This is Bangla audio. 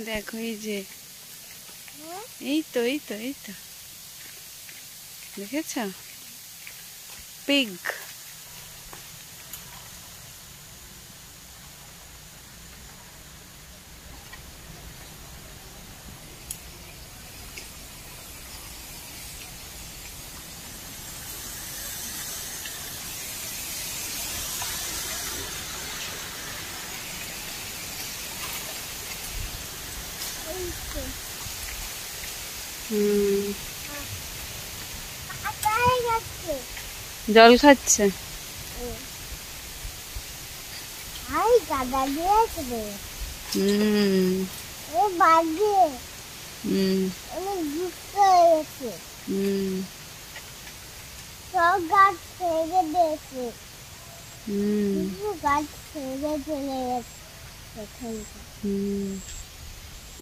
দেখো এই যে এই তো দেখেছ পিগ। জল খাচ্ছে। সব গাছ ছেড়ে দিয়েছে, গাছ ছেড়ে চলে গেছে।